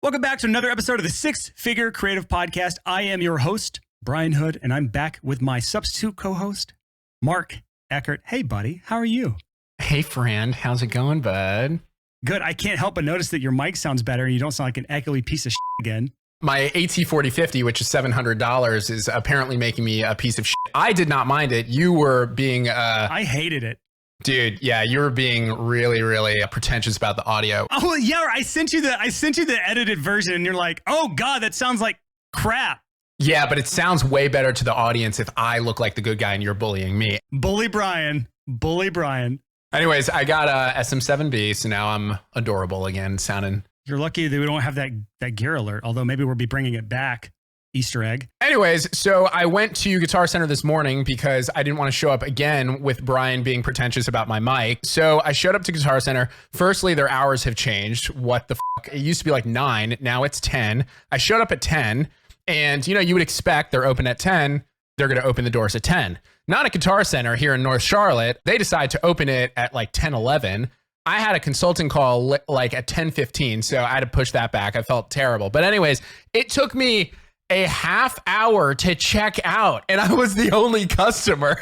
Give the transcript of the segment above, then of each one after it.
Welcome back to another episode of the Six Figure Creative Podcast. I am your host, Brian Hood, and I'm back with my substitute co-host, Mark Eckert. Hey, buddy. How are you? Hey, friend. How's it going, bud? Good. I can't help but notice that your mic sounds better and you don't sound like an echoey piece of shit again. My AT4050, which is $700, is apparently making me a piece of shit. I did not mind it. You were being... I hated it. Dude, yeah, you were being really, really pretentious about the audio. Oh, yeah. I sent you the edited version and you're like, oh, God, that sounds like crap. Yeah, but it sounds way better to the audience if I look like the good guy and you're bullying me. Bully Brian. Anyways, I got a SM7B, so now I'm adorable again, sounding... You're lucky that we don't have that gear alert, although maybe we'll be bringing it back. Easter egg. Anyways, so I went to Guitar Center this morning because I didn't want to show up again with Brian being pretentious about my mic. So I showed up to Guitar Center. Firstly, their hours have changed. What the fuck? It used to be like 9. Now it's 10. I showed up at 10 and you would expect they're open at 10. They're going to open the doors at 10. Not at Guitar Center here in North Charlotte. They decide to open it at like 10:11. I had a consulting call like at 10:15, so I had to push that back. I felt terrible. But anyways, it took me a half hour to check out, and I was the only customer.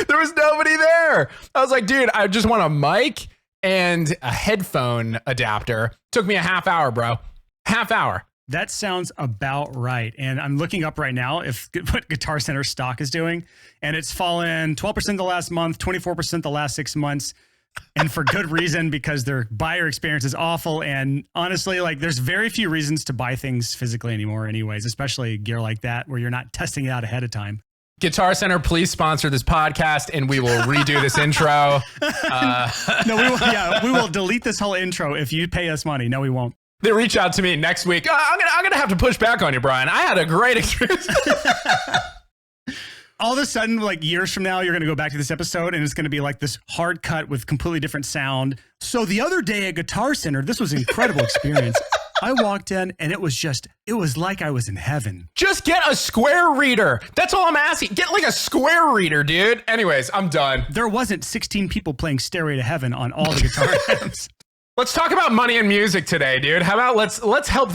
There was nobody there. I was like, dude, I just want a mic and a headphone adapter. Took me a half hour, bro. Half hour. That sounds about right. And I'm looking up right now what Guitar Center stock is doing, and it's fallen 12% the last month, 24% the last 6 months. And for good reason, because their buyer experience is awful. And honestly, like there's very few reasons to buy things physically anymore anyways, especially gear like that where you're not testing it out ahead of time. Guitar Center, please sponsor this podcast and we will redo this intro. No, we will delete this whole intro if you pay us money. No, we won't. They reach out to me next week. I'm gonna have to push back on you, Brian. I had a great experience. All of a sudden, like years from now, you're going to go back to this episode and it's going to be like this hard cut with completely different sound. So the other day at Guitar Center, this was an incredible experience. I walked in and it was like I was in heaven. Just get a square reader. That's all I'm asking. Get like a square reader, dude. Anyways, I'm done. There wasn't 16 people playing Stairway to Heaven on all the guitar amps. Let's talk about money and music today, dude. How about let's help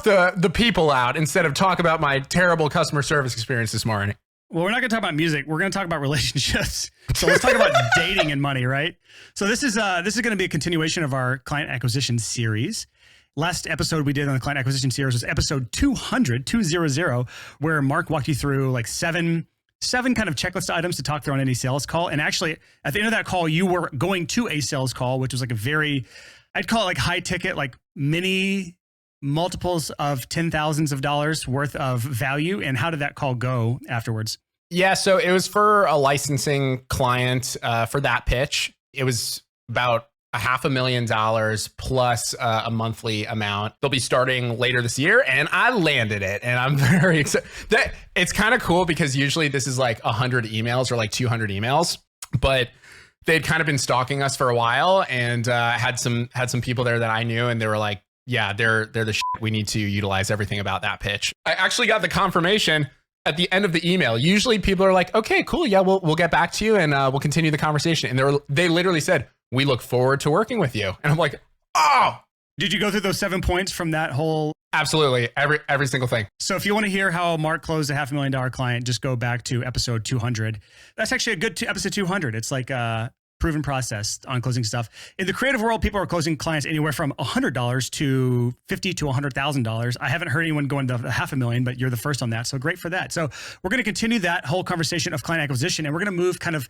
the people out instead of talk about my terrible customer service experience this morning. Well, we're not going to talk about music. We're going to talk about relationships. So let's talk about dating and money, right? So this is going to be a continuation of our client acquisition series. Last episode we did on the client acquisition series was episode 200, where Mark walked you through like seven kind of checklist items to talk through on any sales call. And actually, at the end of that call, you were going to a sales call, which was like I'd call it like high ticket, like mini multiples of $10,000s of dollars worth of value. And how did that call go afterwards? Yeah, so it was for a licensing client for that pitch. It was about $500,000 plus a monthly amount. They'll be starting later this year, and I landed it, and I'm very excited. It's kind of cool because usually this is like 100 emails or like 200 emails, but they'd kind of been stalking us for a while, and had some people there that I knew, and they were like, yeah, they're the shit. We need to utilize everything about that pitch. I actually got the confirmation at the end of the email. Usually people are like, okay, cool. Yeah, we'll get back to you and we'll continue the conversation. And they literally said, we look forward to working with you. And I'm like, oh. Did you go through those 7 points from that whole? Absolutely. Every single thing. So if you want to hear how Mark closed a $500,000 client, just go back to episode 200. That's actually a good episode 200. It's like proven process on closing stuff. In the creative world, people are closing clients anywhere from $100 to $50,000 to $100,000. I haven't heard anyone going to $500,000, but you're the first on that. So great for that. So we're going to continue that whole conversation of client acquisition, and we're going to move kind of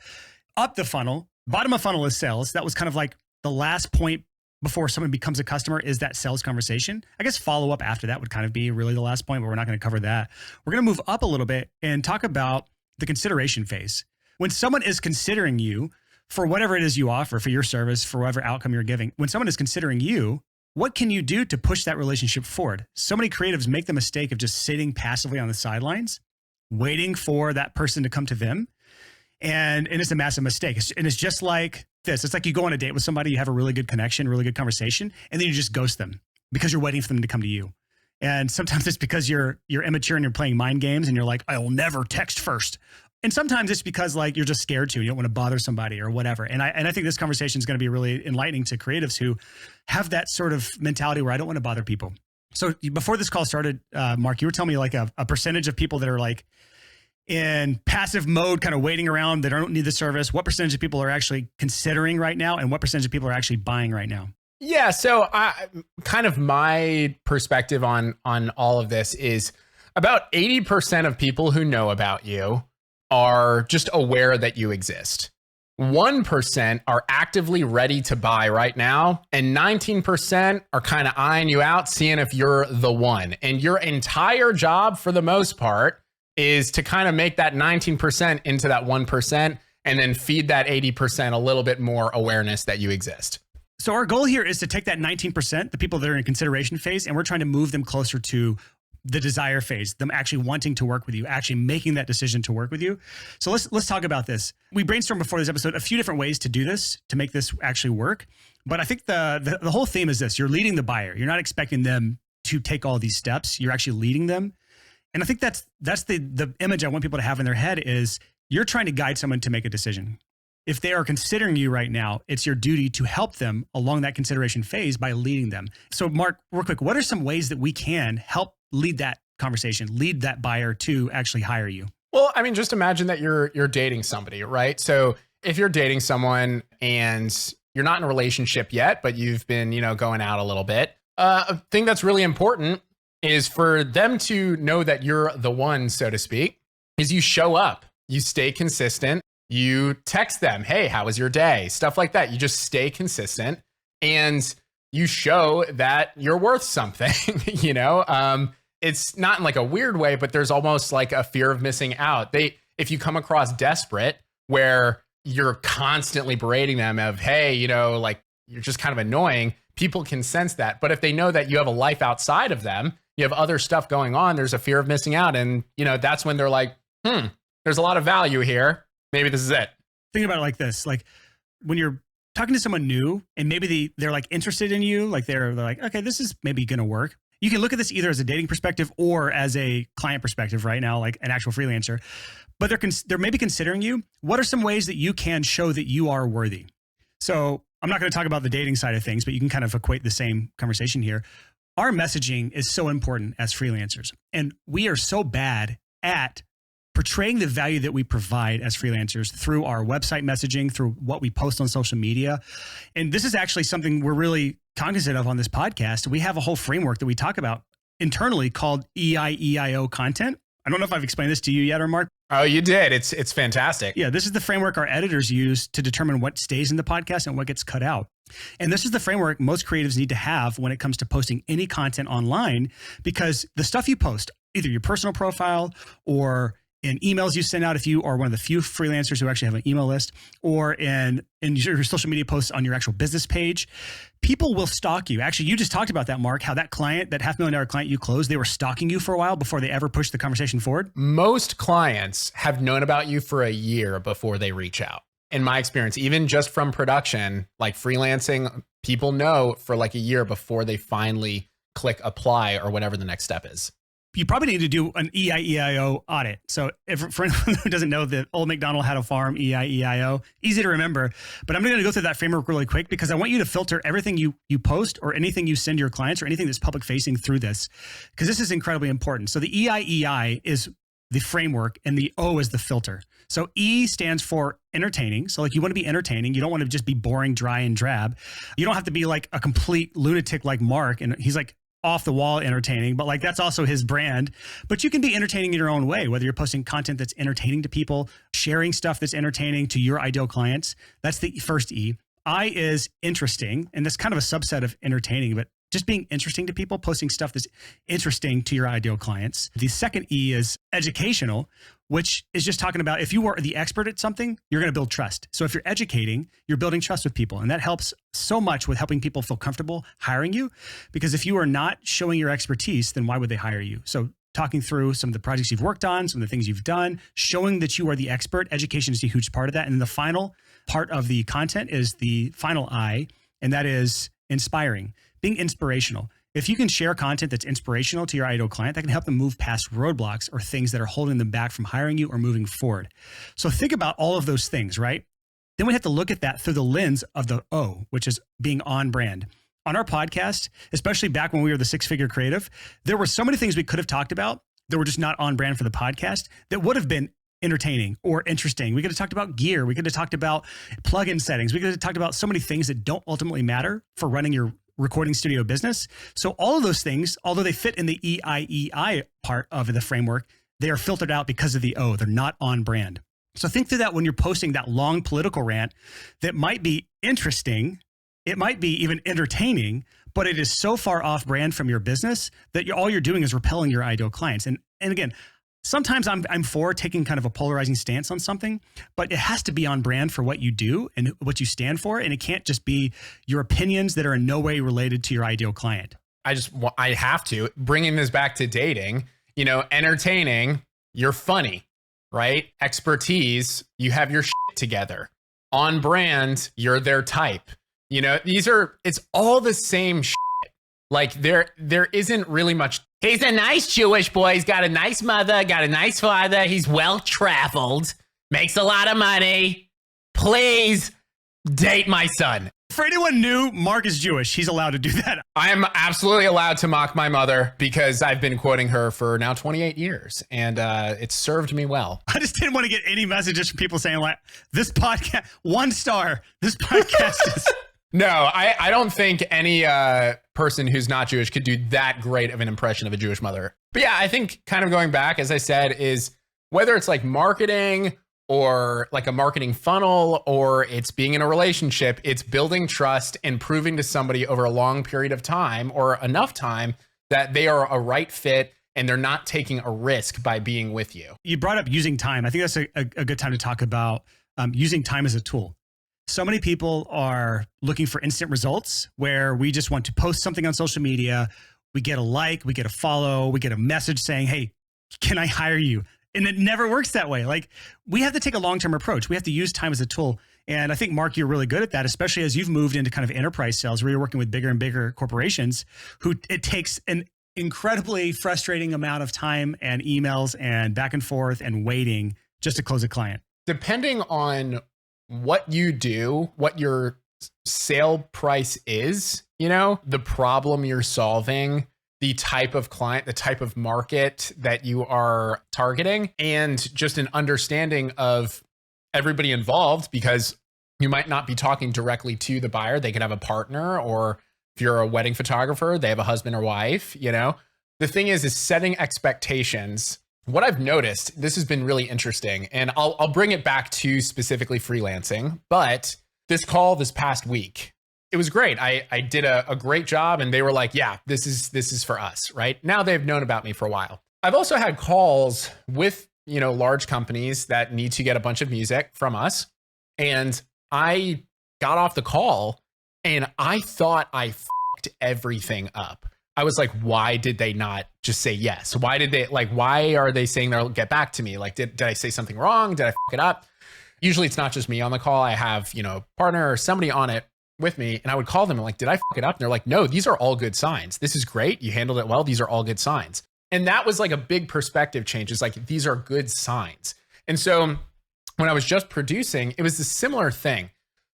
up the funnel. Bottom of funnel is sales. That was kind of like the last point before someone becomes a customer is that sales conversation. I guess follow up after that would kind of be really the last point, but we're not going to cover that. We're going to move up a little bit and talk about the consideration phase. When someone is considering you for whatever it is you offer, for your service, for whatever outcome you're giving, when someone is considering you, what can you do to push that relationship forward? So many creatives make the mistake of just sitting passively on the sidelines, waiting for that person to come to them. And it's a massive mistake. And it's just like this. It's like you go on a date with somebody, you have a really good connection, really good conversation, and then you just ghost them because you're waiting for them to come to you. And sometimes it's because you're immature and you're playing mind games and you're like, I will never text first. And sometimes it's because like you're just scared to, you don't want to bother somebody or whatever. And I think this conversation is going to be really enlightening to creatives who have that sort of mentality where I don't want to bother people. So before this call started, Mark, you were telling me like a percentage of people that are like in passive mode, kind of waiting around, that don't need the service. What percentage of people are actually considering right now, and what percentage of people are actually buying right now? Yeah. So kind of my perspective on all of this is about 80% of people who know about you are just aware that you exist. 1% are actively ready to buy right now, and 19% are kind of eyeing you out, seeing if you're the one. And your entire job, for the most part, is to kind of make that 19% into that 1% and then feed that 80% a little bit more awareness that you exist. So our goal here is to take that 19%, the people that are in consideration phase, and we're trying to move them closer to the desire phase, them actually wanting to work with you, actually making that decision to work with you. So let's talk about this. We brainstormed before this episode a few different ways to do this, to make this actually work. But I think the whole theme is this: you're leading the buyer. You're not expecting them to take all these steps. You're actually leading them. And I think that's the image I want people to have in their head is you're trying to guide someone to make a decision. If they are considering you right now, it's your duty to help them along that consideration phase by leading them. So Mark, real quick, what are some ways that we can help lead that conversation, lead that buyer to actually hire you? Well, I mean, just imagine that you're dating somebody, right? So if you're dating someone and you're not in a relationship yet, but you've been, going out a little bit, a thing that's really important is for them to know that you're the one, so to speak, is you show up, you stay consistent, you text them, hey, how was your day? Stuff like that. You just stay consistent and you show that you're worth something, It's not in like a weird way, but there's almost like a fear of missing out. If you come across desperate where you're constantly berating them of, hey, like you're just kind of annoying, people can sense that. But if they know that you have a life outside of them, you have other stuff going on, there's a fear of missing out. And, that's when they're like, there's a lot of value here. Maybe this is it. Think about it like this. Like when you're talking to someone new and maybe they're like interested in you, like they're like, okay, this is maybe going to work. You can look at this either as a dating perspective or as a client perspective right now, like an actual freelancer, but they're maybe considering you. What are some ways that you can show that you are worthy? So I'm not going to talk about the dating side of things, but you can kind of equate the same conversation here. Our messaging is so important as freelancers, and we are so bad at portraying the value that we provide as freelancers through our website messaging, through what we post on social media. And this is actually something we're really cognizant of on this podcast. We have a whole framework that we talk about internally called EIEIO content. I don't know if I've explained this to you yet or Mark. Oh, you did. It's fantastic. Yeah, this is the framework our editors use to determine what stays in the podcast and what gets cut out. And this is the framework most creatives need to have when it comes to posting any content online, because the stuff you post, either your personal profile or in emails you send out if you are one of the few freelancers who actually have an email list, or in your social media posts on your actual business page, people will stalk you. Actually, you just talked about that, Mark, how that client, that $500,000 client you closed, they were stalking you for a while before they ever pushed the conversation forward. Most clients have known about you for a year before they reach out. In my experience, even just from production, like freelancing, people know for like a year before they finally click apply or whatever the next step is. You probably need to do an EIEIO audit. So for anyone who doesn't know, the old McDonald had a farm, EIEIO, easy to remember, but I'm going to go through that framework really quick because I want you to filter everything you post or anything you send your clients or anything that's public facing through this, because this is incredibly important. So the EIEI is the framework and the O is the filter. So E stands for entertaining. So like you want to be entertaining. You don't want to just be boring, dry, and drab. You don't have to be like a complete lunatic like Mark. And he's like off the wall entertaining, but like that's also his brand. But you can be entertaining in your own way, whether you're posting content that's entertaining to people, sharing stuff that's entertaining to your ideal clients. That's the first E. I is interesting. And that's kind of a subset of entertaining, but just being interesting to people, posting stuff that's interesting to your ideal clients. The second E is educational, which is just talking about if you are the expert at something, you're going to build trust. So if you're educating, you're building trust with people. And that helps so much with helping people feel comfortable hiring you. Because if you are not showing your expertise, then why would they hire you? So talking through some of the projects you've worked on, some of the things you've done, showing that you are the expert. Education is a huge part of that. And then the final part of the content is the final I, and that is inspiring. Being inspirational. If you can share content that's inspirational to your ideal client, that can help them move past roadblocks or things that are holding them back from hiring you or moving forward. So think about all of those things, right? Then we have to look at that through the lens of the O, which is being on brand. On our podcast, especially back when we were the Six-Figure Creative, there were so many things we could have talked about that were just not on brand for the podcast that would have been entertaining or interesting. We could have talked about gear. We could have talked about plugin settings. We could have talked about so many things that don't ultimately matter for running your recording studio business. So all of those things, although they fit in the EIEI part of the framework, they are filtered out because of the O. They're not on brand. So think through that when you're posting that long political rant that might be interesting. It might be even entertaining, but it is so far off brand from your business that all you're doing is repelling your ideal clients. And again, sometimes I'm for taking kind of a polarizing stance on something, but it has to be on brand for what you do and what you stand for. And it can't just be your opinions that are in no way related to your ideal client. I have to, bringing this back to dating, entertaining, you're funny, right? Expertise, you have your shit together. On brand, you're their type. It's all the same shit. Like there isn't really much. He's a nice Jewish boy. He's got a nice mother, got a nice father. He's well-traveled, makes a lot of money. Please date my son. For anyone new, Mark is Jewish. He's allowed to do that. I'm absolutely allowed to mock my mother because I've been quoting her for now 28 years and it's served me well. I just didn't want to get any messages from people saying like, this podcast, 1 star, this podcast is... No, I don't think any person who's not Jewish could do that great of an impression of a Jewish mother. But yeah, I think kind of going back, as I said, is whether it's like marketing or like a marketing funnel or it's being in a relationship, it's building trust and proving to somebody over a long period of time or enough time that they are a right fit and they're not taking a risk by being with you. You brought up using time. I think that's a good time to talk about using time as a tool. So many people are looking for instant results where we just want to post something on social media. We get a like, we get a follow, we get a message saying, hey, can I hire you? And it never works that way. Like we have to take a long-term approach. We have to use time as a tool. And I think, Mark, you're really good at that, especially as you've moved into kind of enterprise sales where you're working with bigger and bigger corporations who it takes an incredibly frustrating amount of time and emails and back and forth and waiting just to close a client. Depending on what you do, what your sale price is, the problem you're solving, the type of client, the type of market that you are targeting, and just an understanding of everybody involved, because you might not be talking directly to the buyer. They could have a partner, or if you're a wedding photographer, they have a husband or wife, The thing is setting expectations. What I've noticed, this has been really interesting, and I'll bring it back to specifically freelancing, but this call this past week, it was great. I did a great job and they were like, yeah, this is for us, right? Now they've known about me for a while. I've also had calls with, large companies that need to get a bunch of music from us. And I got off the call and I thought I fucked everything up. I was like, why did they not just say yes? Why are they saying they'll get back to me? Like, did I say something wrong? Did I fuck it up? Usually it's not just me on the call. I have, partner or somebody on it with me. And I would call them and like, did I fuck it up? And they're like, no, these are all good signs. This is great. You handled it well. These are all good signs. And that was like a big perspective change. It's like, these are good signs. And so when I was just producing, it was a similar thing.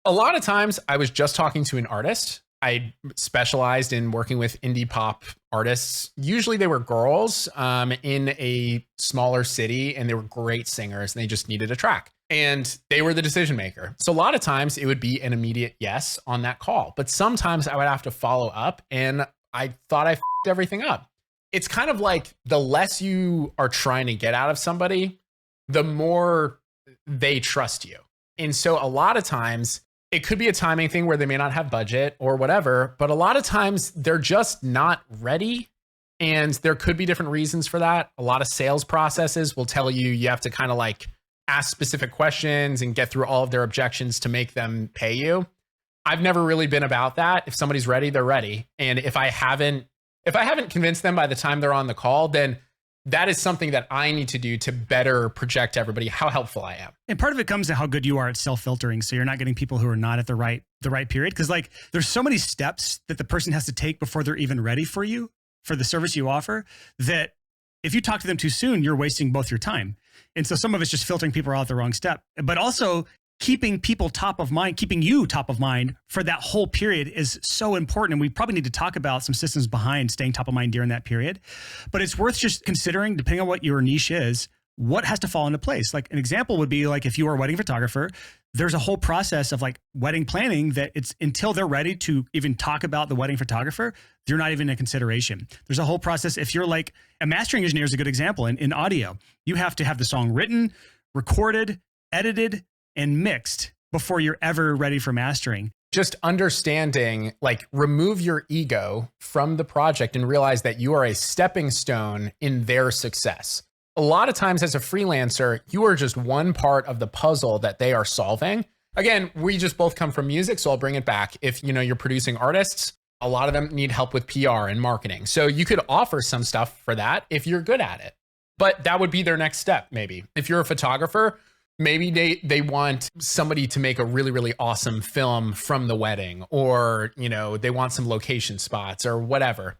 A lot of times I was just talking to an artist. I specialized in working with indie pop artists. Usually they were girls in a smaller city and they were great singers and they just needed a track and they were the decision maker. So a lot of times it would be an immediate yes on that call, but sometimes I would have to follow up and I thought I fucked everything up. It's kind of like the less you are trying to get out of somebody, the more they trust you. And so a lot of times it could be a timing thing where they may not have budget or whatever, but a lot of times they're just not ready. And there could be different reasons for that. A lot of sales processes will tell you you have to kind of like ask specific questions and get through all of their objections to make them pay you. I've never really been about that. If somebody's ready, they're ready. And if I haven't convinced them by the time they're on the call, then that is something that I need to do to better project to everybody how helpful I am. And part of it comes to how good you are at self-filtering. So you're not getting people who are not at the right the right period. Cause like there's so many steps that the person has to take before they're even ready for you, for the service you offer, that if you talk to them too soon, you're wasting both your time. And so some of it's just filtering people out the wrong step, but also keeping people top of mind, keeping you top of mind for that whole period is so important. And we probably need to talk about some systems behind staying top of mind during that period. But it's worth just considering, depending on what your niche is, what has to fall into place. Like an example would be like if you are a wedding photographer, there's a whole process of like wedding planning that it's until they're ready to even talk about the wedding photographer, they're not even a consideration. There's a whole process. If you're like a mastering engineer is a good example in audio, you have to have the song written, recorded, edited, and mixed before you're ever ready for mastering. Just understanding, like, remove your ego from the project and realize that you are a stepping stone in their success. A lot of times as a freelancer, you are just one part of the puzzle that they are solving. Again, we just both come from music, so I'll bring it back. If you're producing artists, a lot of them need help with PR and marketing. So you could offer some stuff for that if you're good at it. But that would be their next step, maybe. If you're a photographer, maybe they want somebody to make a really, really awesome film from the wedding, or, they want some location spots or whatever.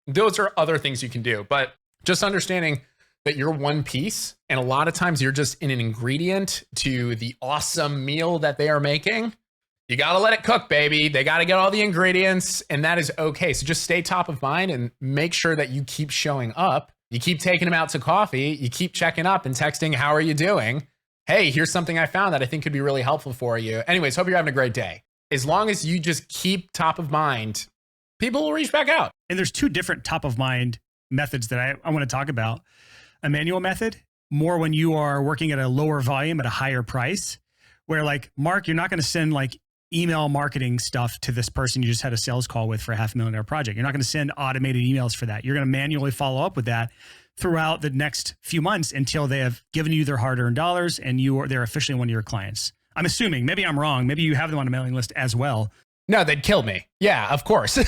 Those are other things you can do, but just understanding that you're one piece, and a lot of times you're just in an ingredient to the awesome meal that they are making. You got to let it cook, baby. They got to get all the ingredients, and that is okay. So just stay top of mind and make sure that you keep showing up. You keep taking them out to coffee. You keep checking up and texting, how are you doing? Hey, here's something I found that I think could be really helpful for you. Anyways, hope you're having a great day. As long as you just keep top of mind, people will reach back out. And there's two different top of mind methods that I want to talk about. A manual method, more when you are working at a lower volume at a higher price, where like, Mark, you're not going to send like email marketing stuff to this person you just had a sales call with for a $500,000 project. You're not going to send automated emails for that. You're going to manually follow up with that throughout the next few months until they have given you their hard-earned dollars and they're officially one of your clients. I'm assuming, maybe I'm wrong. Maybe you have them on a mailing list as well. No, they'd kill me. Yeah, of course.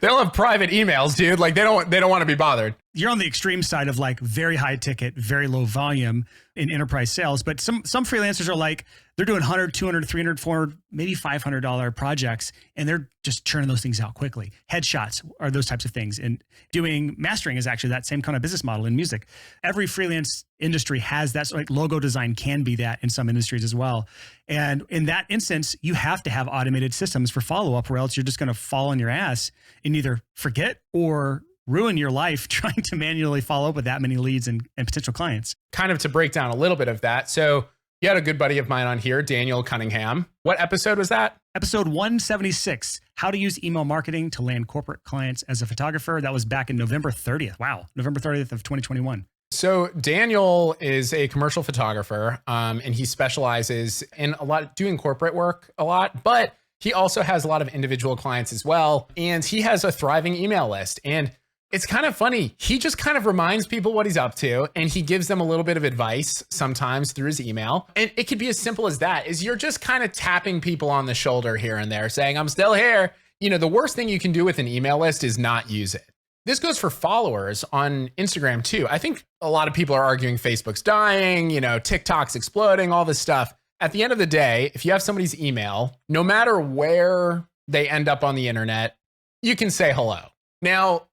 They'll have private emails, dude. Like they don't want to be bothered. You're on the extreme side of like very high ticket, very low volume in enterprise sales. But some freelancers are like, they're doing $100, $200, $300, $400, maybe $500 projects. And they're just churning those things out quickly. Headshots are those types of things. And doing mastering is actually that same kind of business model in music. Every freelance industry has that. So like logo design can be that in some industries as well. And in that instance, you have to have automated systems for follow-up, or else you're just going to fall on your ass and either forget or ruin your life trying to manually follow up with that many leads and potential clients. Kind of to break down a little bit of that. So you had a good buddy of mine on here, Daniel Cunningham. What episode was that? Episode 176, how to use email marketing to land corporate clients as a photographer. That was back in November 30th. Wow. November 30th of 2021. So Daniel is a commercial photographer, and he specializes in doing corporate work a lot, but he also has a lot of individual clients as well. And he has a thriving email list. And it's kind of funny. He just kind of reminds people what he's up to, and he gives them a little bit of advice sometimes through his email. And it could be as simple as that, is you're just kind of tapping people on the shoulder here and there saying, I'm still here. The worst thing you can do with an email list is not use it. This goes for followers on Instagram too. I think a lot of people are arguing Facebook's dying, TikTok's exploding, all this stuff. At the end of the day, if you have somebody's email, no matter where they end up on the internet, you can say hello. Now,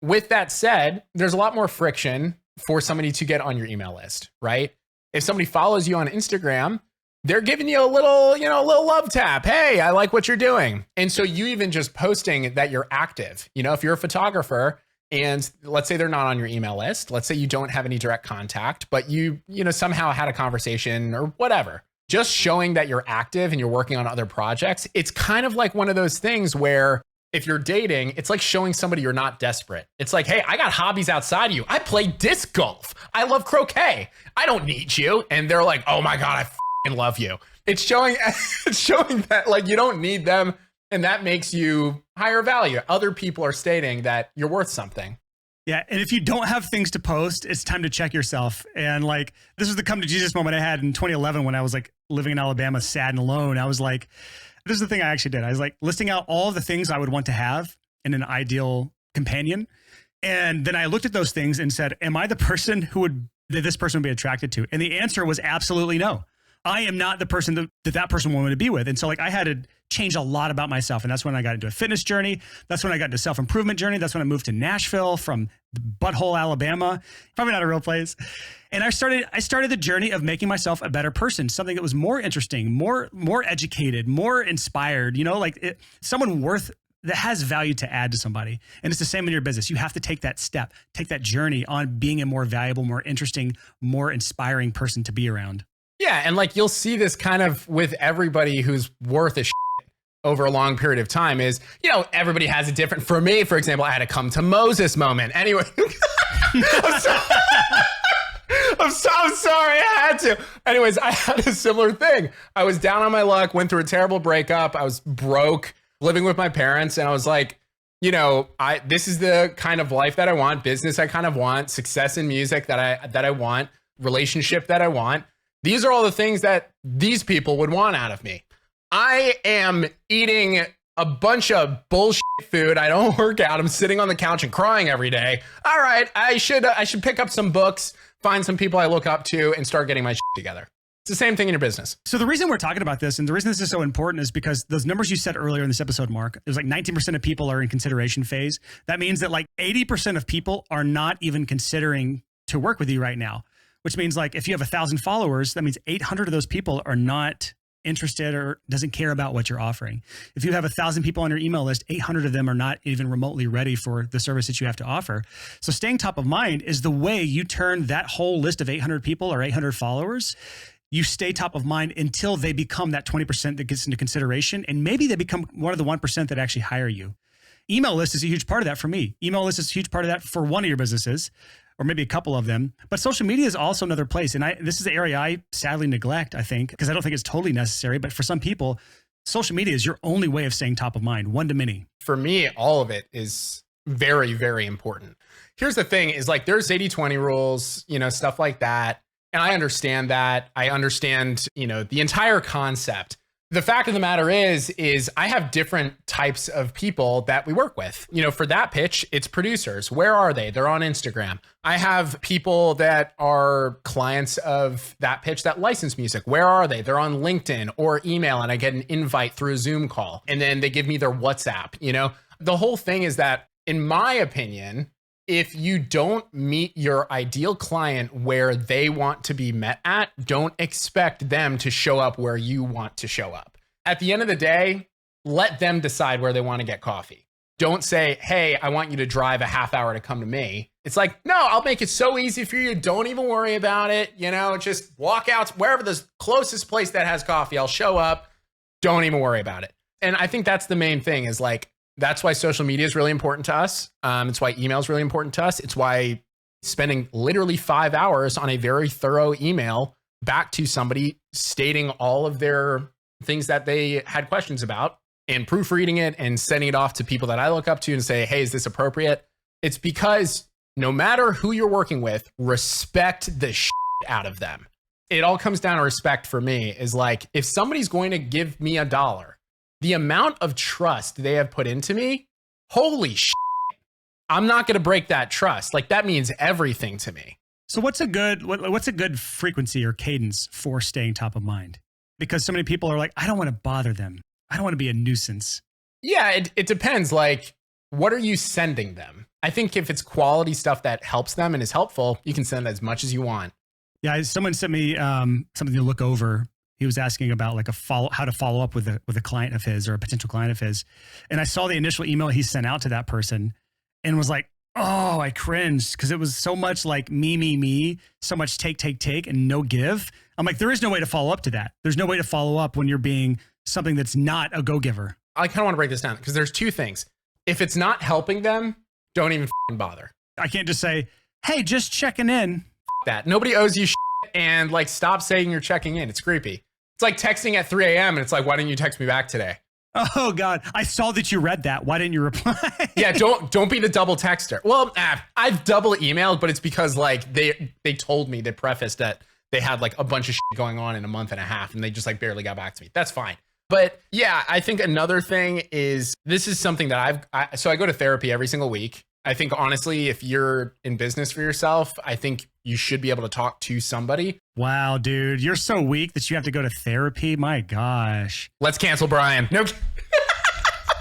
with that said, there's a lot more friction for somebody to get on your email list, right? If somebody follows you on Instagram, they're giving you a little love tap. Hey, I like what you're doing. And so you even just posting that you're active, if you're a photographer and let's say they're not on your email list, let's say you don't have any direct contact, but you somehow had a conversation or whatever, just showing that you're active and you're working on other projects. It's kind of like one of those things where if you're dating, it's like showing somebody you're not desperate. It's like, hey, I got hobbies outside of you. I play disc golf. I love croquet. I don't need you. And they're like, oh my God, I love you. It's showing that like you don't need them, and that makes you higher value. Other people are stating that you're worth something. Yeah. And if you don't have things to post, it's time to check yourself. And like, this was the come to Jesus moment I had in 2011 when I was like living in Alabama, sad and alone. I was like, this is the thing I actually did. I was like listing out all the things I would want to have in an ideal companion. And then I looked at those things and said, am I the person that this person would be attracted to? And the answer was absolutely no. I am not the person that person wanted to be with. And so like I had to change a lot about myself. And that's when I got into a fitness journey. That's when I got into a self-improvement journey. That's when I moved to Nashville from butthole, Alabama. Probably not a real place. And I started the journey of making myself a better person, something that was more interesting, more educated, more inspired, like someone that has value to add to somebody. And it's the same in your business. You have to take that step, take that journey on being a more valuable, more interesting, more inspiring person to be around. Yeah. And like, you'll see this kind of with everybody who's worth a shit over a long period of time is, everybody has a different, for me, for example, I had a come to Moses moment. Anyway, I'm so sorry. I had to. Anyways, I had a similar thing. I was down on my luck, went through a terrible breakup. I was broke, living with my parents. And I was like, this is the kind of life that I want, business I kind of want, success in music that I want, relationship that I want. These are all the things that these people would want out of me. I am eating a bunch of bullshit food. I don't work out. I'm sitting on the couch and crying every day. All right, I should pick up some books, find some people I look up to, and start getting my shit together. It's the same thing in your business. So the reason we're talking about this and the reason this is so important is because those numbers you said earlier in this episode, Mark, there's like 19% of people are in consideration phase. That means that like 80% of people are not even considering to work with you right now, which means like if you have 1,000 followers, that means 800 of those people are not interested or doesn't care about what you're offering. If you have 1,000 people on your email list, 800 of them are not even remotely ready for the service that you have to offer. So staying top of mind is the way you turn that whole list of 800 people or 800 followers. You stay top of mind until they become that 20% that gets into consideration. And maybe they become one of the 1% that actually hire you. Email list is a huge part of that for me. Email list is a huge part of that for one of your businesses, or maybe a couple of them. But social media is also another place. And this is the area I sadly neglect, I think, because I don't think it's totally necessary. But for some people, social media is your only way of staying top of mind, one to many. For me, all of it is very, very important. Here's the thing is like, there's 80-20 rules, stuff like that. And I understand that. I understand, the entire concept. The fact of the matter is I have different types of people that we work with. For that pitch, it's producers. Where are they? They're on Instagram. I have people that are clients of that pitch that license music. Where are they? They're on LinkedIn or email, and I get an invite through a Zoom call, and then they give me their WhatsApp. The whole thing is that, in my opinion, if you don't meet your ideal client where they want to be met at, don't expect them to show up where you want to show up. At the end of the day, let them decide where they want to get coffee. Don't say, hey, I want you to drive a half hour to come to me. It's like, no, I'll make it so easy for you. Don't even worry about it. Just walk out wherever the closest place that has coffee. I'll show up. Don't even worry about it. And I think that's the main thing is like, that's why social media is really important to us. It's why email is really important to us. It's why spending literally 5 hours on a very thorough email back to somebody stating all of their things that they had questions about and proofreading it and sending it off to people that I look up to and say, hey, is this appropriate? It's because no matter who you're working with, respect the shit out of them. It all comes down to respect for me is like, if somebody's going to give me $1, the amount of trust they have put into me, holy shit, I'm not going to break that trust. Like that means everything to me. So what's a good frequency or cadence for staying top of mind? Because so many people are like, I don't want to bother them. I don't want to be a nuisance. Yeah, it depends. Like, what are you sending them? I think if it's quality stuff that helps them and is helpful, you can send as much as you want. Yeah, someone sent me something to look over. He was asking about like how to follow up with a client of his or a potential client of his. And I saw the initial email he sent out to that person and was like, oh, I cringed because it was so much like me, so much take, and no give. I'm like, there is no way to follow up to that. There's no way to follow up when you're being something that's not a go-giver. I kind of want to break this down because there's two things. If it's not helping them, don't even bother. I can't just say, hey, just checking in. That. Nobody owes you shit, and like, stop saying you're checking in. It's creepy. It's like texting at 3 a.m. and it's like, why didn't you text me back today? Oh God, I saw that you read that. Why didn't you reply? Yeah, don't be the double texter. Well, I've double emailed, but it's because like they told me, they prefaced that they had like a bunch of shit going on in a month and a half and they just like barely got back to me. That's fine. But yeah, I think another thing is, this is something that so I go to therapy every single week. I think honestly, if you're in business for yourself, I think you should be able to talk to somebody. Wow, dude, you're so weak that you have to go to therapy. My gosh. Let's cancel Brian. No.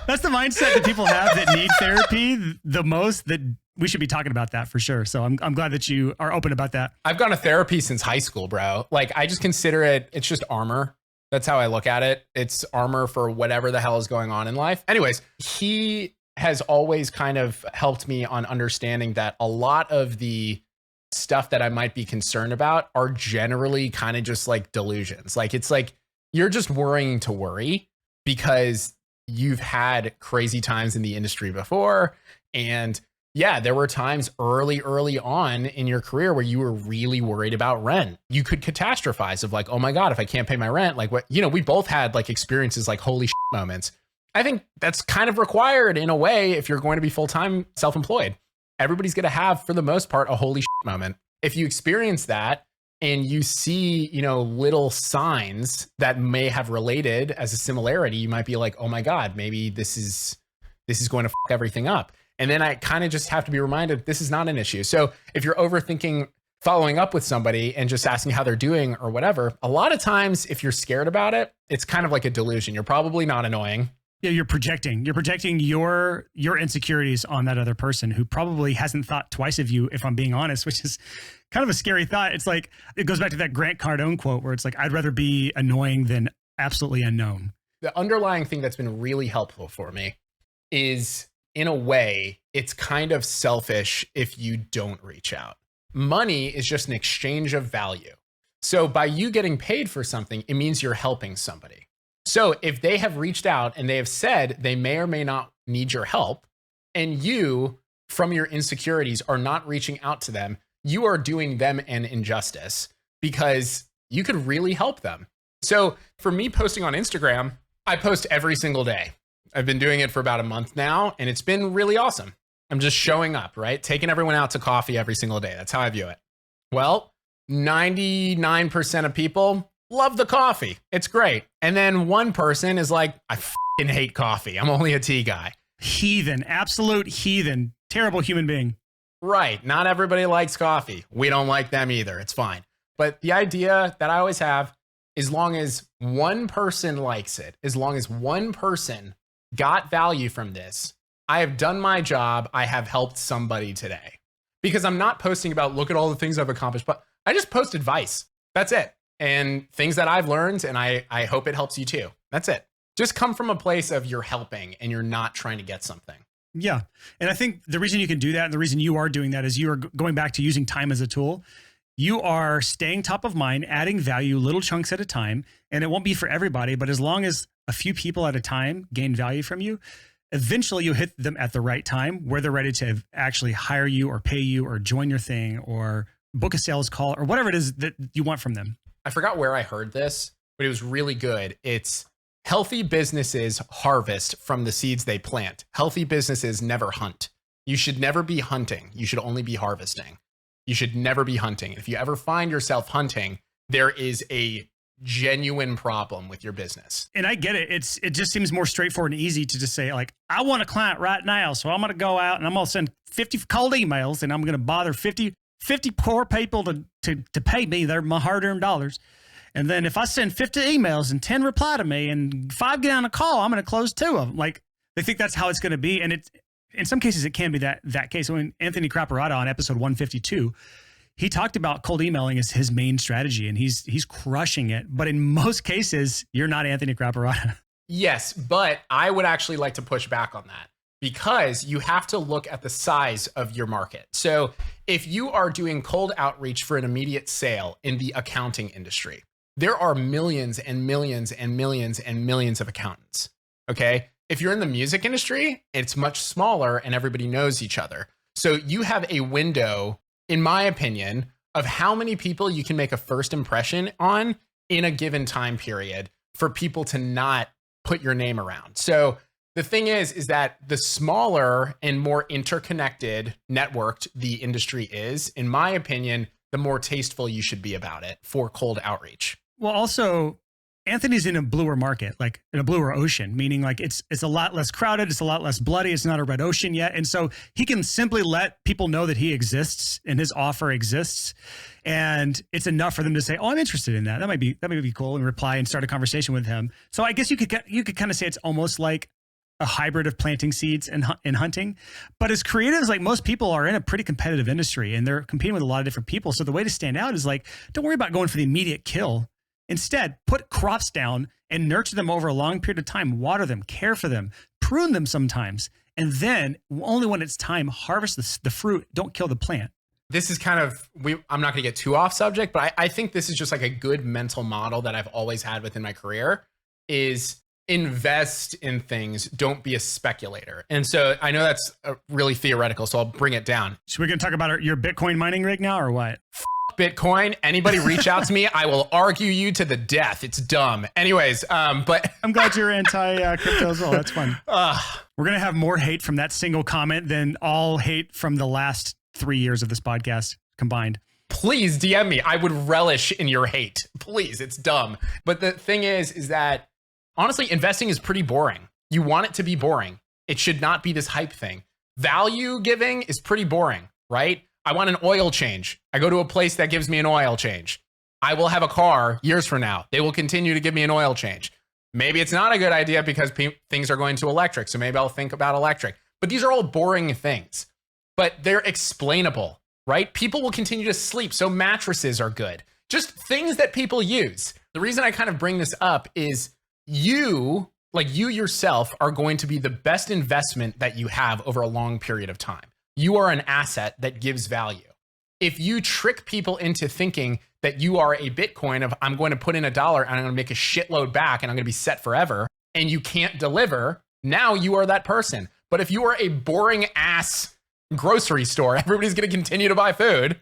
That's the mindset that people have that need therapy the most, that we should be talking about that for sure. So I'm glad that you are open about that. I've gone to therapy since high school, bro. Like, I just consider it's just armor. That's how I look at it. It's armor for whatever the hell is going on in life. Anyways, he has always kind of helped me on understanding that a lot of the stuff that I might be concerned about are generally kind of just like delusions. Like, it's like you're just worrying to worry because you've had crazy times in the industry before. And yeah, there were times early on in your career where you were really worried about rent. You could catastrophize of like, oh my God, if I can't pay my rent, like what, we both had like experiences like holy shit moments. I think that's kind of required in a way if you're going to be full-time self-employed. Everybody's going to have, for the most part, a holy shit moment. If you experience that and you see, little signs that may have related as a similarity, you might be like, oh my God, maybe this is going to fuck everything up. And then I kind of just have to be reminded this is not an issue. So if you're overthinking following up with somebody and just asking how they're doing or whatever, a lot of times if you're scared about it, it's kind of like a delusion. You're probably not annoying. Yeah, you're projecting your insecurities on that other person who probably hasn't thought twice of you, if I'm being honest, which is kind of a scary thought. It's like, it goes back to that Grant Cardone quote where it's like, I'd rather be annoying than absolutely unknown. The underlying thing that's been really helpful for me is, in a way, it's kind of selfish if you don't reach out. Money is just an exchange of value. So by you getting paid for something, it means you're helping somebody. So if they have reached out and they have said they may or may not need your help, and you, from your insecurities, are not reaching out to them, you are doing them an injustice because you could really help them. So for me posting on Instagram, I post every single day. I've been doing it for about a month now, and it's been really awesome. I'm just showing up, right? Taking everyone out to coffee every single day. That's how I view it. Well, 99% of people love the coffee. It's great. And then one person is like, I fucking hate coffee. I'm only a tea guy. Heathen, absolute heathen, terrible human being. Right. Not everybody likes coffee. We don't like them either. It's fine. But the idea that I always have, as long as one person likes it, as long as one person got value from this, I have done my job. I have helped somebody today. Because I'm not posting about, look at all the things I've accomplished, but I just post advice. That's it. And things that I've learned, and I hope it helps you too. That's it. Just come from a place of you're helping and you're not trying to get something. Yeah. And I think the reason you can do that and the reason you are doing that is you are going back to using time as a tool. You are staying top of mind, adding value, little chunks at a time, and it won't be for everybody, but as long as a few people at a time gain value from you, eventually you hit them at the right time where they're ready to actually hire you or pay you or join your thing or book a sales call or whatever it is that you want from them. I forgot where I heard this, but it was really good. It's healthy businesses harvest from the seeds they plant. Healthy businesses never hunt. You should never be hunting. You should only be harvesting. You should never be hunting. If you ever find yourself hunting, there is a genuine problem with your business. And I get it. It just seems more straightforward and easy to just say like, I want a client right now. So I'm going to go out and I'm going to send 50 cold emails and I'm going to bother 50 poor people to pay me my hard-earned dollars. And then if I send 50 emails and 10 reply to me and 5 get on a call, I'm going to close 2 of them. Like, they think that's how it's going to be. And it's, in some cases, it can be that case. When Anthony Craparata on episode 152, he talked about cold emailing as his main strategy, and he's crushing it. But in most cases, you're not Anthony Craparata. Yes, but I would actually like to push back on that because you have to look at the size of your market. So if you are doing cold outreach for an immediate sale in the accounting industry, there are millions and millions and millions and millions of accountants. Okay. If you're in the music industry, it's much smaller and everybody knows each other. So you have a window, in my opinion, of how many people you can make a first impression on in a given time period for people to not put your name around. So the thing is that the smaller and more interconnected, networked the industry is, in my opinion, the more tasteful you should be about it for cold outreach. Well, also, Anthony's in a bluer market, like in a bluer ocean, meaning like it's a lot less crowded, it's a lot less bloody, it's not a red ocean yet. And so he can simply let people know that he exists and his offer exists. And it's enough for them to say, oh, I'm interested in that. That might be cool, and reply and start a conversation with him. So I guess you could kind of say it's almost like a hybrid of planting seeds and hunting. But as creatives, like most people are in a pretty competitive industry and they're competing with a lot of different people. So the way to stand out is like, don't worry about going for the immediate kill. Instead, put crops down and nurture them over a long period of time, water them, care for them, prune them sometimes. And then only when it's time, harvest the fruit. Don't kill the plant. This is kind of, I'm not going to get too off subject, but I think this is just like a good mental model that I've always had within my career is invest in things. Don't be a speculator. And so I know that's really theoretical, so I'll bring it down. So we're going to talk about your Bitcoin mining rig now or what? Bitcoin. Anybody reach out to me, I will argue you to the death. It's dumb. Anyways, but I'm glad you're anti crypto as well. That's fun. We're going to have more hate from that single comment than all hate from the last 3 years of this podcast combined. Please DM me. I would relish in your hate. Please. It's dumb. But the thing is that honestly, investing is pretty boring. You want it to be boring. It should not be this hype thing. Value giving is pretty boring, right? I want an oil change. I go to a place that gives me an oil change. I will have a car years from now. They will continue to give me an oil change. Maybe it's not a good idea because things are going to electric. So maybe I'll think about electric. But these are all boring things. But they're explainable, right? People will continue to sleep. So mattresses are good. Just things that people use. The reason I kind of bring this up is you yourself are going to be the best investment that you have over a long period of time. You are an asset that gives value. If you trick people into thinking that you are a Bitcoin of I'm going to put in $1 and I'm going to make a shitload back and I'm going to be set forever, and you can't deliver, now you are that person. But if you are a boring ass grocery store, everybody's going to continue to buy food.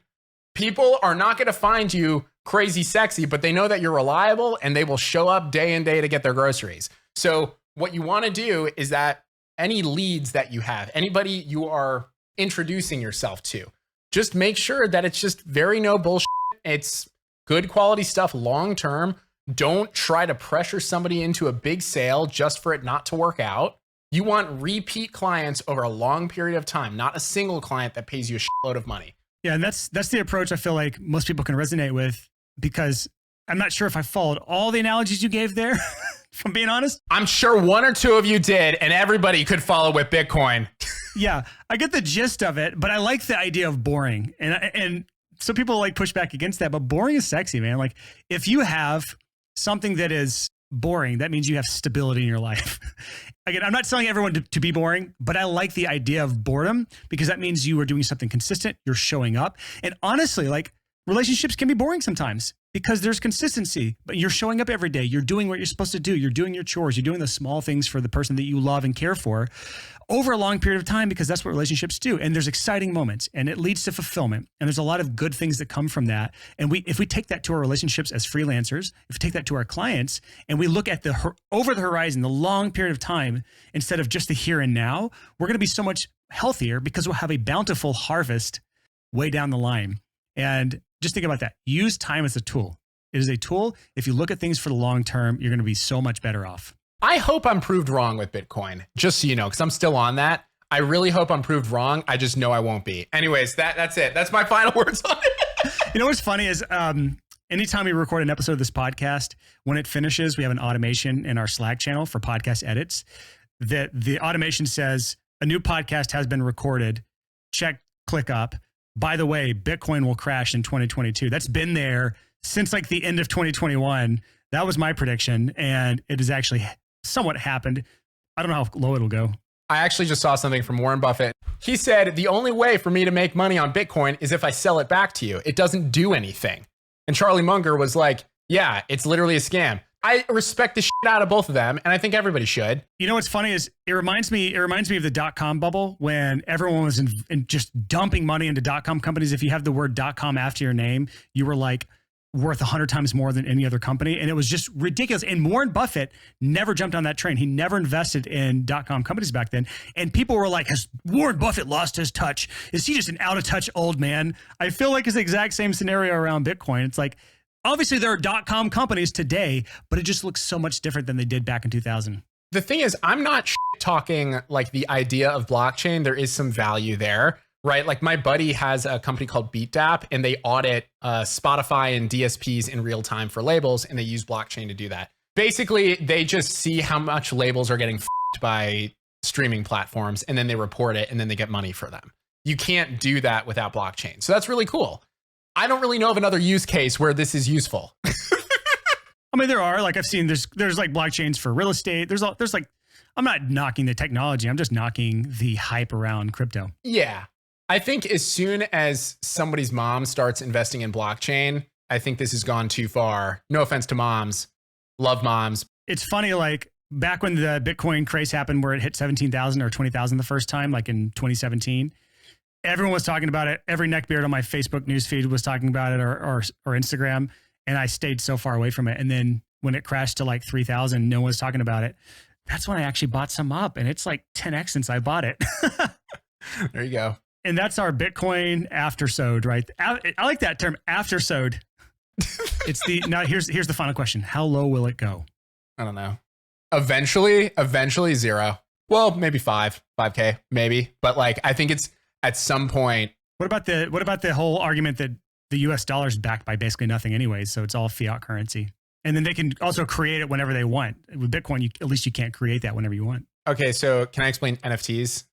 People are not going to find you crazy sexy, but they know that you're reliable and they will show up day and day to get their groceries. So what you want to do is that any leads that you have, anybody you are introducing yourself to, just make sure that it's just very no bullshit. It's good quality stuff long term. Don't try to pressure somebody into a big sale just for it not to work out. You want repeat clients over a long period of time, not a single client that pays you a shitload of money. Yeah, and that's the approach I feel like most people can resonate with, because I'm not sure if I followed all the analogies you gave there, if I'm being honest. I'm sure one or two of you did, and everybody could follow with Bitcoin. Yeah, I get the gist of it, but I like the idea of boring. And some people like push back against that, but boring is sexy, man. Like if you have something that is boring, that means you have stability in your life. Again, I'm not telling everyone to be boring, but I like the idea of boredom because that means you are doing something consistent, you're showing up. And honestly, like relationships can be boring sometimes because there's consistency, but you're showing up every day. You're doing what you're supposed to do. You're doing your chores. You're doing the small things for the person that you love and care for over a long period of time, because that's what relationships do. And there's exciting moments and it leads to fulfillment. And there's a lot of good things that come from that. And if we take that to our relationships as freelancers, if we take that to our clients and we look at over the horizon, the long period of time, instead of just the here and now, we're going to be so much healthier because we'll have a bountiful harvest way down the line. And just think about that. Use time as a tool. It is a tool. If you look at things for the long term, you're going to be so much better off. I hope I'm proved wrong with Bitcoin, just so you know, because I'm still on that. I really hope I'm proved wrong. I just know I won't be. Anyways, that's it. That's my final words on it. You know what's funny is anytime we record an episode of this podcast, when it finishes, we have an automation in our Slack channel for podcast edits that the automation says a new podcast has been recorded. Click up. By the way, Bitcoin will crash in 2022. That's been there since like the end of 2021. That was my prediction, and it has actually somewhat happened. I don't know how low it'll go. I actually just saw something from Warren Buffett. He said, the only way for me to make money on Bitcoin is if I sell it back to you. It doesn't do anything. And Charlie Munger was like, yeah, it's literally a scam. I respect the shit out of both of them, and I think everybody should. You know what's funny is it reminds me of the dot-com bubble when everyone was in just dumping money into dot-com companies. If you have the word .com after your name, you were like worth 100 times more than any other company. And it was just ridiculous. And Warren Buffett never jumped on that train. He never invested in .com companies back then. And people were like, has Warren Buffett lost his touch? Is he just an out of touch old man? I feel like it's the exact same scenario around Bitcoin. It's like, Obviously, there are .com companies today, but it just looks so much different than they did back in 2000. The thing is, I'm not talking like the idea of blockchain. There is some value there, right? Like my buddy has a company called BeatDap, and they audit Spotify and DSPs in real time for labels, and they use blockchain to do that. Basically, they just see how much labels are getting by streaming platforms, and then they report it, and then they get money for them. You can't do that without blockchain. So that's really cool. I don't really know of another use case where this is useful. I mean, there are, like I've seen, there's like blockchains for real estate. There's like, I'm not knocking the technology. I'm just knocking the hype around crypto. Yeah. I think as soon as somebody's mom starts investing in blockchain, I think this has gone too far. No offense to moms. Love moms. It's funny, like back when the Bitcoin craze happened where it hit 17,000 or 20,000 the first time, like in 2017, everyone was talking about it. Every neckbeard on my Facebook newsfeed was talking about it or Instagram. And I stayed so far away from it. And then when it crashed to like 3,000, no one was talking about it. That's when I actually bought some up. And it's like 10x since I bought it. There you go. And that's our Bitcoin aftersode, right? I like that term, aftersode. Now here's the final question. How low will it go? I don't know. Eventually 0. Well, maybe 5K, maybe. But like, I think it's at some point. What about the whole argument that the US dollar is backed by basically nothing anyways, so it's all fiat currency. And then they can also create it whenever they want. With Bitcoin, at least you can't create that whenever you want. Okay, so can I explain NFTs?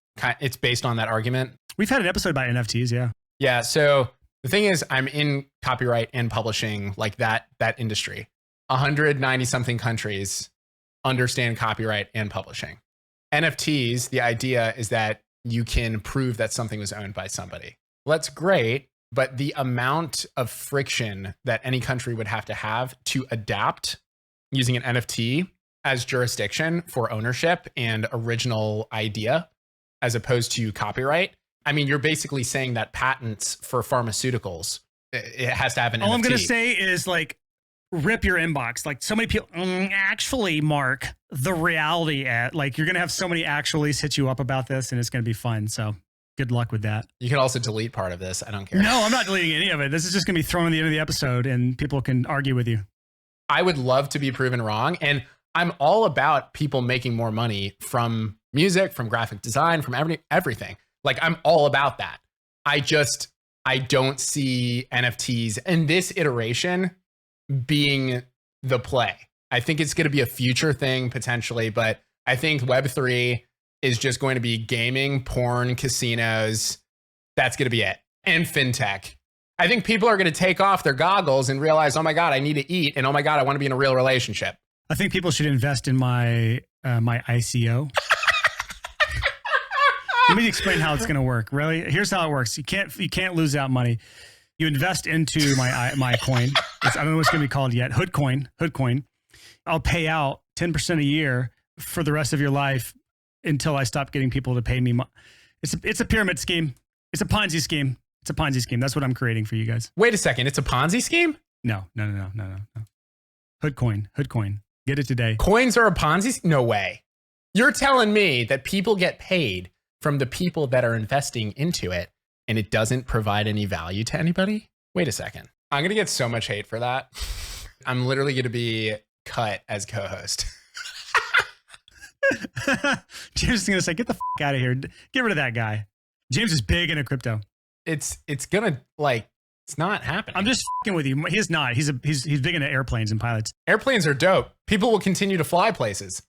It's based on that argument. We've had an episode about NFTs, yeah. Yeah, so the thing is, I'm in copyright and publishing, like that industry. 190 something countries understand copyright and publishing. NFTs, the idea is that you can prove that something was owned by somebody. Well, that's great, but the amount of friction that any country would have to adapt using an NFT as jurisdiction for ownership and original idea, as opposed to copyright. I mean, you're basically saying that patents for pharmaceuticals, it has to have an NFT. All I'm going to say is like, rip your inbox. Like so many people, actually, Mark, the reality like you're going to have so many actuallys hit you up about this and it's going to be fun. So good luck with that. You can also delete part of this. I don't care. No, I'm not deleting any of it. This is just going to be thrown at the end of the episode and people can argue with you. I would love to be proven wrong. And I'm all about people making more money from music, from graphic design, from everything. Like I'm all about that. I don't see NFTs in this iteration being the play. I think it's going to be a future thing potentially, but I think Web3 is just going to be gaming, porn, casinos. That's going to be it. And fintech. I think people are going to take off their goggles and realize, oh my God, I need to eat. And oh my God, I want to be in a real relationship. I think people should invest in my ICO. Let me explain how it's going to work. Really, here's how it works. You can't lose out money. You invest into my coin. I don't know what's going to be called yet. Hood coin. I'll pay out 10% a year for the rest of your life until I stop getting people to pay me. It's a pyramid scheme. It's a Ponzi scheme. That's what I'm creating for you guys. Wait a second. It's a Ponzi scheme? No. Hood coin. Get it today. Coins are a Ponzi? No way. You're telling me that people get paid from the people that are investing into it and it doesn't provide any value to anybody? Wait a second. I'm going to get so much hate for that. I'm literally going to be cut as co-host. James is going to say, get the fuck out of here. Get rid of that guy. James is big into crypto. It's going to it's not happening. I'm just fucking with you. He's not. He's big into airplanes and pilots. Airplanes are dope. People will continue to fly places.